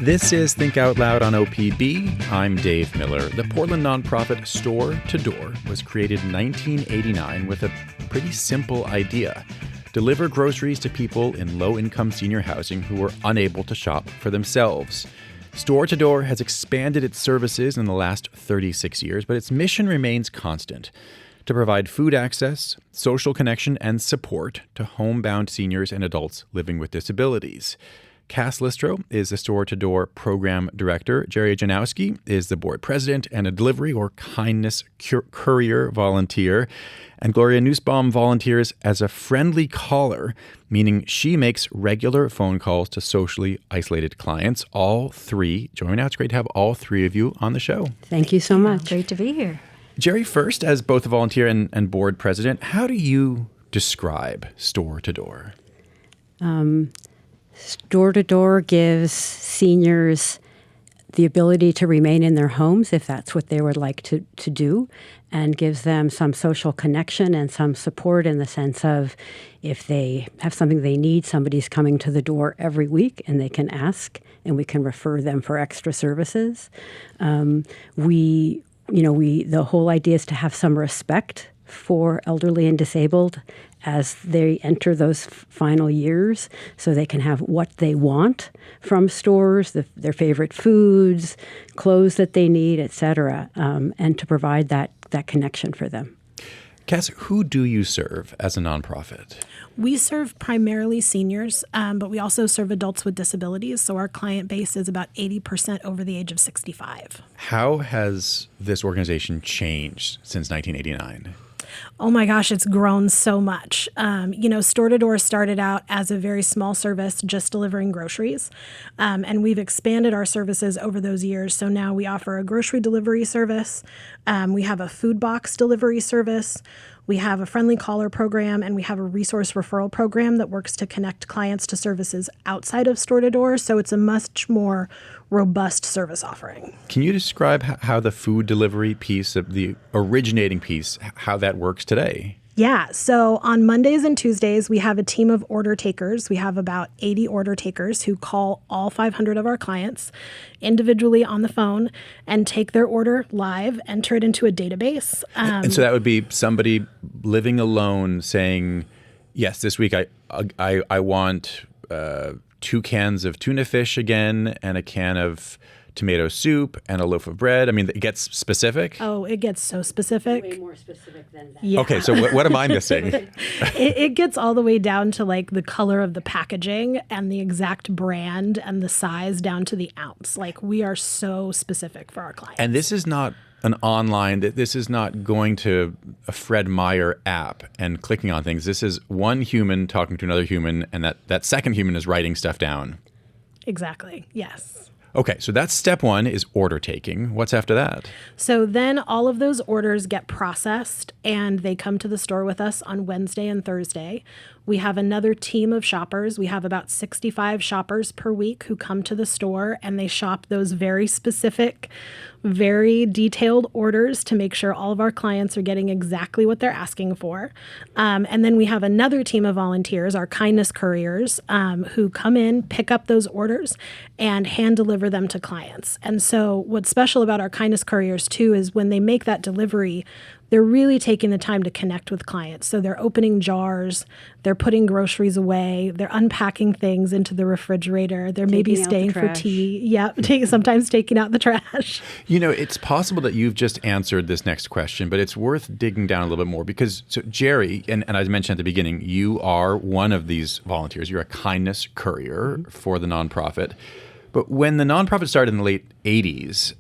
This is Think Out Loud on OPB. I'm Dave Miller. The Portland nonprofit Store to Door was created in 1989 with a pretty simple idea: deliver groceries to people in low-income senior housing who were unable to shop for themselves. Store to Door has expanded its services in the last 36 years, but its mission remains constant: to provide food access, social connection, and support to homebound seniors and adults living with disabilities. Cass Listro is the Store to Door Program Director. Jeri Janowsky is the Board President and a Delivery or Kindness Courier volunteer. And Gloria Nussbaum volunteers as a friendly caller, meaning she makes regular phone calls to socially isolated clients. All three. Join now. It's great to have all three of you on the show. Thank you so much. Great to be here. Jeri, first, as both a volunteer and board president, how do you describe Store to Door? Store to Door gives seniors the ability to remain in their homes if that's what they would like to do, and gives them some social connection and some support in the sense of if they have something they need, somebody's coming to the door every week and they can ask and we can refer them for extra services. The whole idea is to have some respect for elderly and disabled as they enter those final years, so they can have what they want from stores, their favorite foods, clothes that they need, et cetera, and to provide that connection for them. Cass, who do you serve as a nonprofit? We serve primarily seniors, but we also serve adults with disabilities. So our client base is about 80% over the age of 65. How has this organization changed since 1989? Oh my gosh, it's grown so much. Store to Door started out as a very small service just delivering groceries. And we've expanded our services over those years. So now we offer a grocery delivery service. We have a food box delivery service. We have a friendly caller program, and we have a resource referral program that works to connect clients to services outside of Store to Door. So it's a much more robust service offering. Can you describe how the food delivery piece, of the originating piece, how that works today? Yeah. So on Mondays and Tuesdays, we have a team of order takers. We have about 80 order takers who call all 500 of our clients individually on the phone and take their order live, enter it into a database. And so that would be somebody living alone saying, yes, this week I want 2 cans of tuna fish again and a can of tomato soup and a loaf of bread. I mean, it gets specific. Oh, it gets so specific. Way more specific than that. Yeah. Okay, so what am I missing? It gets all the way down to like the color of the packaging and the exact brand and the size down to the ounce. Like, we are so specific for our clients. And this is not an online, this is not going to a Fred Meyer app and clicking on things. This is one human talking to another human, and that second human is writing stuff down. Exactly. Yes. Okay, so that's step one, is order taking. What's after that? So then all of those orders get processed and they come to the store with us on Wednesday and Thursday. We have another team of shoppers. We have about 65 shoppers per week who come to the store, and they shop those very specific, very detailed orders to make sure all of our clients are getting exactly what they're asking for. And then we have another team of volunteers, our kindness couriers, who come in, pick up those orders, and hand deliver them to clients. And so what's special about our kindness couriers, too, is when they make that delivery, they're really taking the time to connect with clients. So they're opening jars, they're putting groceries away, they're unpacking things into the refrigerator, they're maybe staying for tea. Yep, sometimes taking out the trash. You know, it's possible that you've just answered this next question, but it's worth digging down a little bit more because, so Jeri, and I mentioned at the beginning, you are one of these volunteers. You're a kindness courier for the nonprofit. But when the nonprofit started in the late 80s,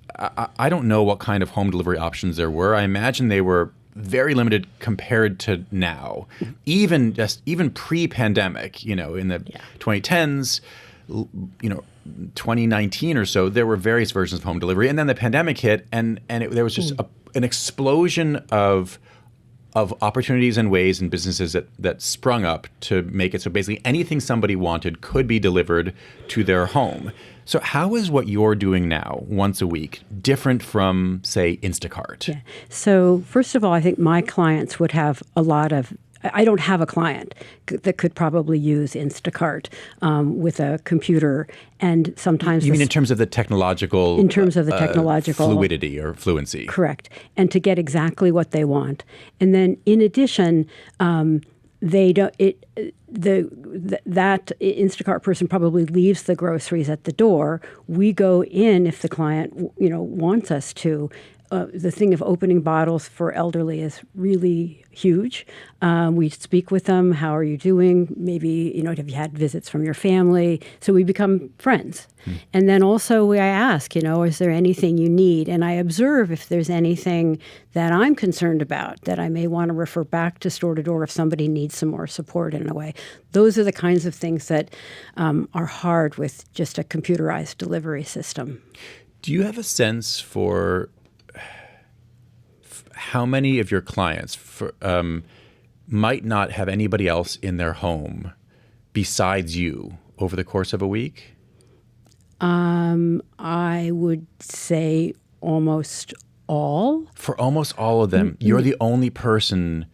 I don't know what kind of home delivery options there were. I imagine they were very limited compared to now. Even pre-pandemic, in the 2010s, 2019 or so, there were various versions of home delivery. And then the pandemic hit, and there was just an explosion of opportunities and ways and businesses that sprung up to make it so basically anything somebody wanted could be delivered to their home. So how is what you're doing now, once a week, different from, say, Instacart? Yeah. So first of all, I think my clients would have a lot of I don't have a client that could probably use Instacart with a computer. And sometimes you mean in terms of the technological fluidity or fluency? Correct. And to get exactly what they want. And then in addition, they don't. That Instacart person probably leaves the groceries at the door. We go in if the client wants us to. The thing of opening bottles for elderly is really huge. We speak with them. How are you doing? Maybe, have you had visits from your family? So we become friends. And then also I ask, is there anything you need? And I observe if there's anything that I'm concerned about that I may want to refer back to store to door if somebody needs some more support in a way. Those are the kinds of things that are hard with just a computerized delivery system. Do you have a sense for how many of your clients might not have anybody else in their home besides you over the course of a week? I would say almost all. For almost all of them, you're the only person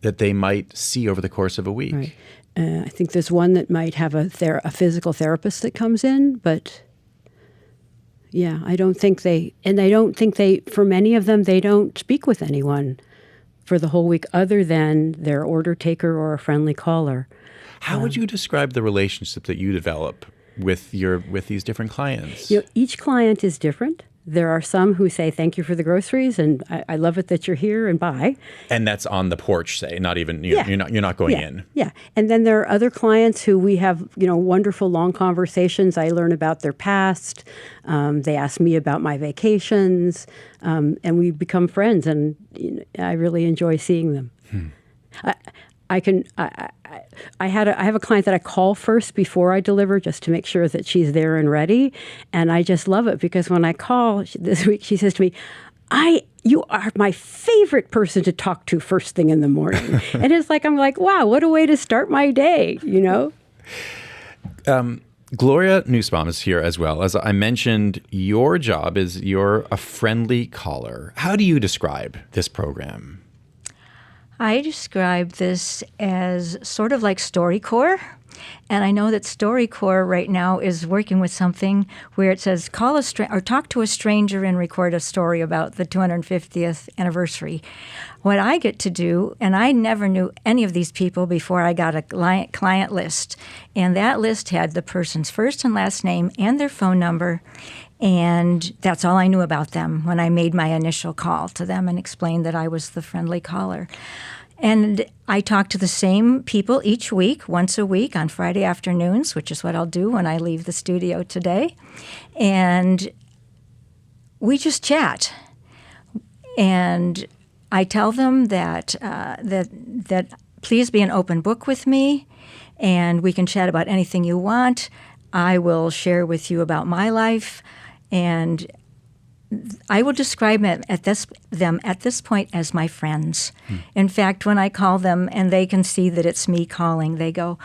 that they might see over the course of a week. Right. I think there's one that might have a physical therapist that comes in, but... Yeah, I don't think for many of them, they don't speak with anyone for the whole week other than their order taker or a friendly caller. How would you describe the relationship that you develop with these different clients? Each client is different. There are some who say, thank you for the groceries, and I love it that you're here, and bye. And that's on the porch, say, not even, you're not going in. Yeah. And then there are other clients who we have, wonderful long conversations. I learn about their past. They ask me about my vacations, and we become friends, and I really enjoy seeing them. I have a client that I call first before I deliver just to make sure that she's there and ready. And I just love it because when I call this week, she says to me, you are my favorite person to talk to first thing in the morning. And I'm like, wow, what a way to start my day, Gloria Nussbaum is here as well. As I mentioned, your job is you're a friendly caller. How do you describe this program? I describe this as sort of like StoryCorps. And I know that StoryCorps right now is working with something where it says call or talk to a stranger and record a story about the 250th anniversary. What I get to do, and I never knew any of these people before I got a client list, and that list had the person's first and last name and their phone number. And that's all I knew about them when I made my initial call to them and explained that I was the friendly caller. And I talk to the same people each week, once a week on Friday afternoons, which is what I'll do when I leave the studio today. And we just chat. And I tell them that please be an open book with me, and we can chat about anything you want. I will share with you about my life. And I will describe them at this point as my friends. In fact, when I call them and they can see that it's me calling, they go,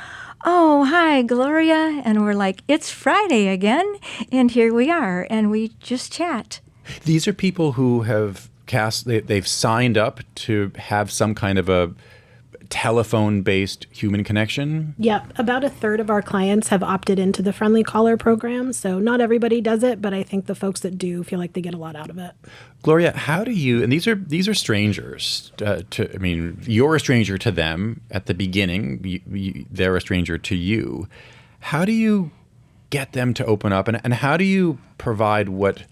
oh, hi, Gloria. And we're like, it's Friday again. And here we are. And we just chat. These are people who have they've signed up to have some kind of a telephone-based human connection? Yep. About a third of our clients have opted into the Friendly Caller program. So not everybody does it, but I think the folks that do feel like they get a lot out of it. Gloria, how do you, and these are strangers you're a stranger to them at the beginning. They're a stranger to you. How do you get them to open up, and how do you provide what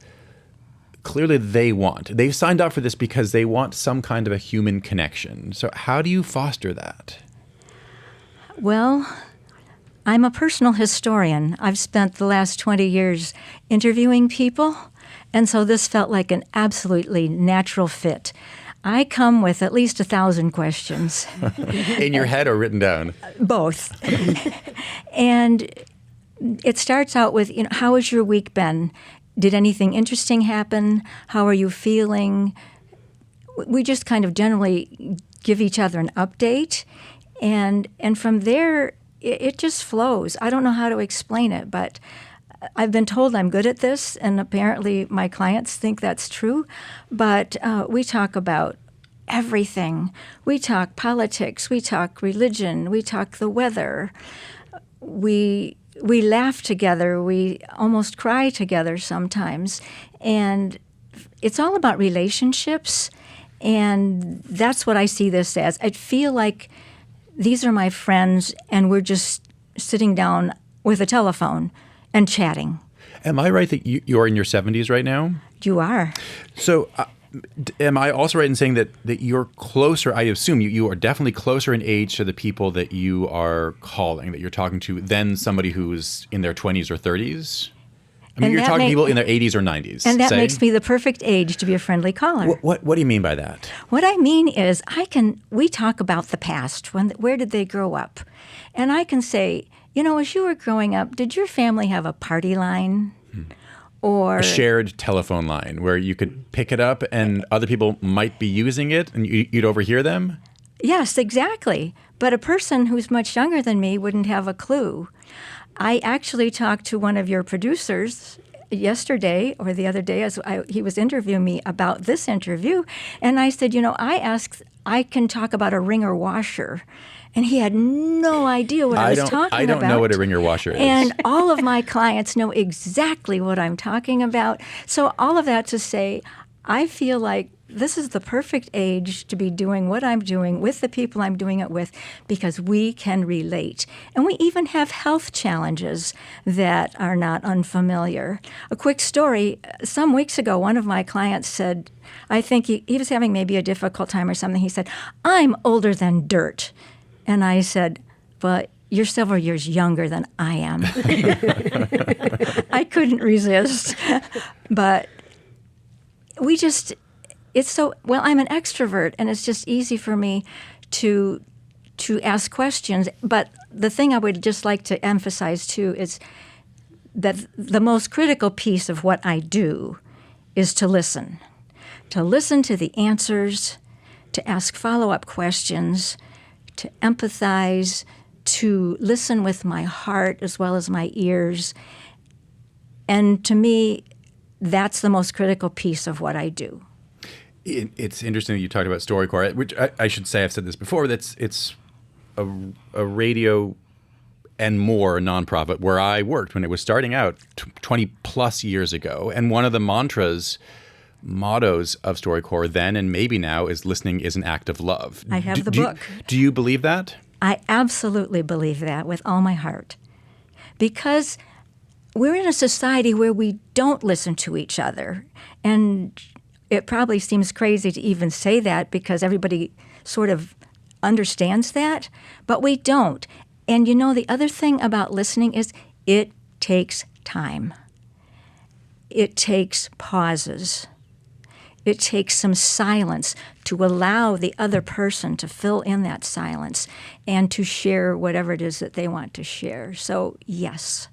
clearly they want? They've signed up for this because they want some kind of a human connection. So how do you foster that? Well, I'm a personal historian. I've spent the last 20 years interviewing people, and so this felt like an absolutely natural fit. I come with at least 1,000 questions. In your head or written down? Both. And it starts out with, how has your week been? Did anything interesting happen? How are you feeling? We just kind of generally give each other an update. And from there, it just flows. I don't know how to explain it, but I've been told I'm good at this, and apparently my clients think that's true. But we talk about everything. We talk politics, we talk religion, we talk the weather. We laugh together, we almost cry together sometimes. And it's all about relationships, and that's what I see this as. I feel like these are my friends, and we're just sitting down with a telephone and chatting. Am I right that you're in your 70s right now? You are. So am I also right in saying that you're closer, I assume you are definitely closer in age to the people that you are calling, that you're talking to, than somebody who's in their 20s or 30s? I mean, you're talking to people in their 80s or 90s. And that makes me the perfect age to be a friendly caller. What do you mean by that? What I mean is we talk about the past. Where did they grow up? And I can say, as you were growing up, did your family have a party line? Or a shared telephone line where you could pick it up and other people might be using it and you'd overhear them? Yes, exactly. But a person who's much younger than me wouldn't have a clue. I actually talked to one of your producers yesterday or the other day as he was interviewing me about this interview, and I said, I can talk about a wringer washer. And he had no idea what I was talking about. I don't know what a wringer washer is. And all of my clients know exactly what I'm talking about. So all of that to say, I feel like this is the perfect age to be doing what I'm doing with the people I'm doing it with because we can relate. And we even have health challenges that are not unfamiliar. A quick story, some weeks ago, one of my clients said, I think he was having maybe a difficult time or something. He said, I'm older than dirt. And I said, but you're several years younger than I am. I couldn't resist. But I'm an extrovert, and it's just easy for me to ask questions. But the thing I would just like to emphasize, too, is that the most critical piece of what I do is to listen to the answers, to ask follow-up questions, to empathize, to listen with my heart as well as my ears. And to me, that's the most critical piece of what I do. It's interesting that you talked about StoryCorps, which I should say, I've said this before, that it's a radio and more nonprofit where I worked when it was starting out 20 plus years ago. And one of the mottos of StoryCorps then and maybe now is listening is an act of love. I have the book. Do you believe that? I absolutely believe that with all my heart. Because we're in a society where we don't listen to each other. And it probably seems crazy to even say that because everybody sort of understands that, but we don't. And the other thing about listening is it takes time. It takes pauses. It takes some silence to allow the other person to fill in that silence and to share whatever it is that they want to share. So, yes.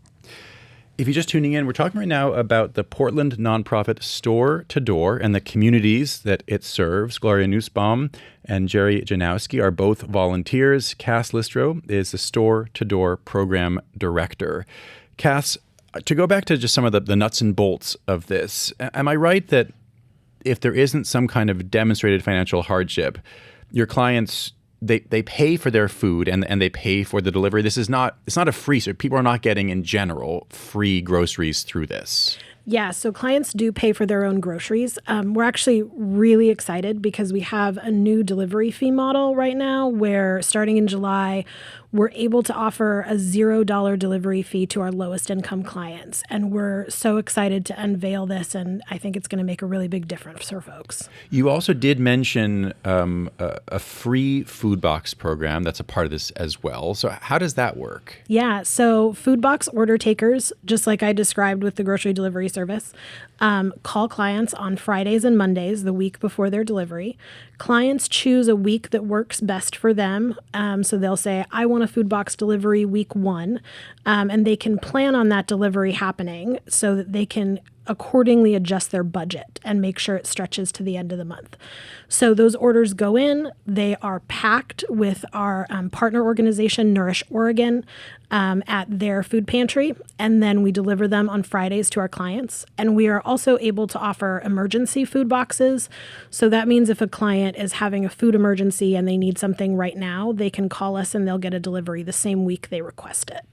If you're just tuning in, we're talking right now about the Portland nonprofit Store to Door and the communities that it serves. Gloria Nussbaum and Jeri Janowsky are both volunteers. Cass Listro is the Store to Door Program Director. Cass, to go back to just some of the nuts and bolts of this, am I right that if there isn't some kind of demonstrated financial hardship, your clients, they pay for their food and they pay for the delivery? It's not a free service. People are not getting, in general, free groceries through this. Yeah, so clients do pay for their own groceries. We're actually really excited because we have a new delivery fee model right now where starting in July, we're able to offer a $0 delivery fee to our lowest income clients. And we're so excited to unveil this, and I think it's going to make a really big difference for folks. You also did mention a free food box program that's a part of this as well. So how does that work? Yeah, so food box order takers, just like I described with the grocery delivery service, call clients on Fridays and Mondays the week before their delivery. Clients choose a week that works best for them. So they'll say, I want a food box delivery week 1. And they can plan on that delivery happening so that they can accordingly adjust their budget and make sure it stretches to the end of the month. So those orders go in, they are packed with our partner organization, Nourish Oregon, at their food pantry, and then we deliver them on Fridays to our clients. And we are also able to offer emergency food boxes. So that means if a client is having a food emergency and they need something right now, they can call us and they'll get a delivery the same week they request it.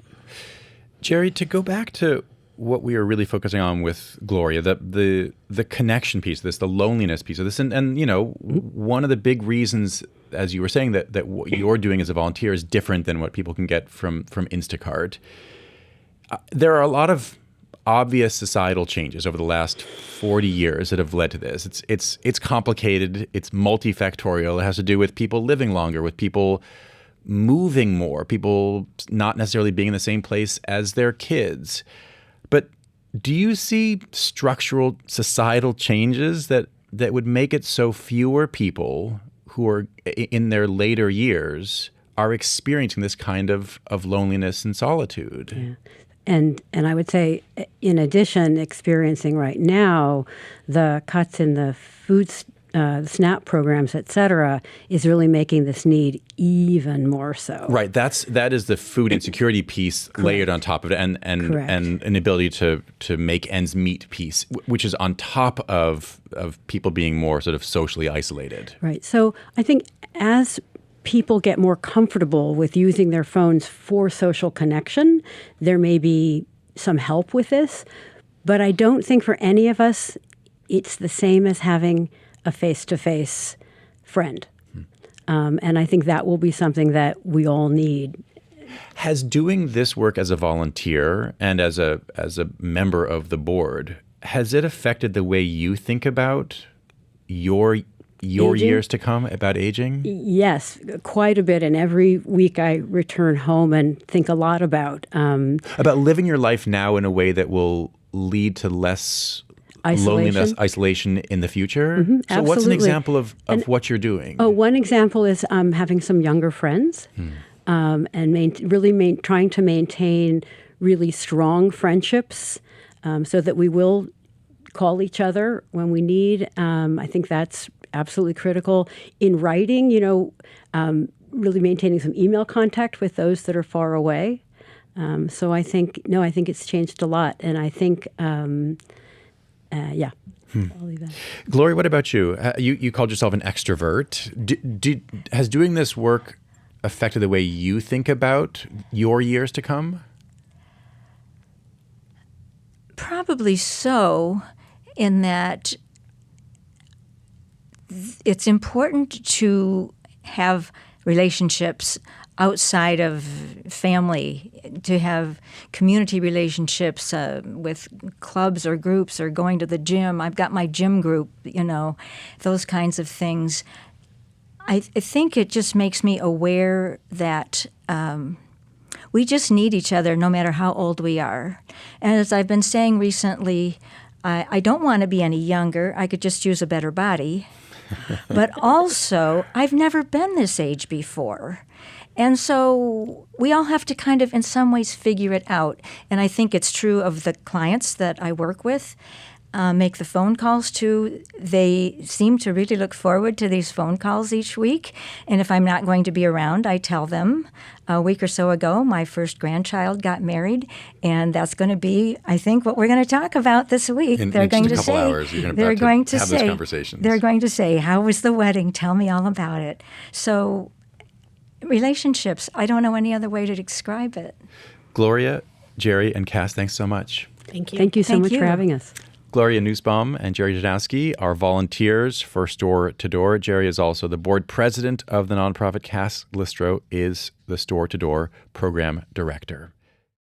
Jeri, to go back to what we are really focusing on with Gloria, the connection piece of this, the loneliness piece of this, and one of the big reasons, as you were saying, that what you're doing as a volunteer is different than what people can get from Instacart. There are a lot of obvious societal changes over the last 40 years that have led to this. It's complicated. It's multifactorial. It has to do with people living longer, with people moving more, people not necessarily being in the same place as their kids. But do you see structural societal changes that would make it so fewer people who are in their later years are experiencing this kind of loneliness and solitude? Yeah. And I would say, in addition, experiencing right now the cuts in the food SNAP programs, et cetera, is really making this need even more so. Right. That is the food insecurity piece layered on top of it, and an ability to make ends meet piece, which is on top of people being more sort of socially isolated. Right. So I think as people get more comfortable with using their phones for social connection, there may be some help with this. But I don't think for any of us it's the same as having a face-to-face friend. And I think that will be something that we all need. Has doing this work as a volunteer and as a member of the board, has it affected the way you think about your years to come, about aging? Yes, quite a bit. And every week I return home and think a lot about living your life now in a way that will lead to less loneliness, isolation in the future. Mm-hmm, so what's an example of what you're doing? Oh, one example is having some younger friends and trying to maintain really strong friendships so that we will call each other when we need. I think that's absolutely critical. In writing, really maintaining some email contact with those that are far away. So I think it's changed a lot. And I think I'll leave that. Gloria, what about you? You called yourself an extrovert. Has doing this work affected the way you think about your years to come? Probably so, in that it's important to have relationships outside of family, to have community relationships with clubs or groups or going to the gym. I've got my gym group, those kinds of things. I think it just makes me aware that we just need each other no matter how old we are. And as I've been saying recently, I don't want to be any younger. I could just use a better body. But also, I've never been this age before. And so we all have to kind of, in some ways, figure it out. And I think it's true of the clients that I work with, make the phone calls to. They seem to really look forward to these phone calls each week. And if I'm not going to be around, I tell them. A week or so ago, my first grandchild got married, and that's going to be, I think, what we're going to talk about this week. They're going to say, hours, you're they're going to have say, those conversations. They're going to say, "How was the wedding? Tell me all about it." So, relationships, I don't know any other way to describe it. Gloria, Jeri, and Cass, thanks so much. Thank you. Thank you so much for having us. Gloria Nussbaum and Jeri Janowsky are volunteers for Store to Door. Jeri is also the board president of the nonprofit. Cass Listro is the Store to Door program director.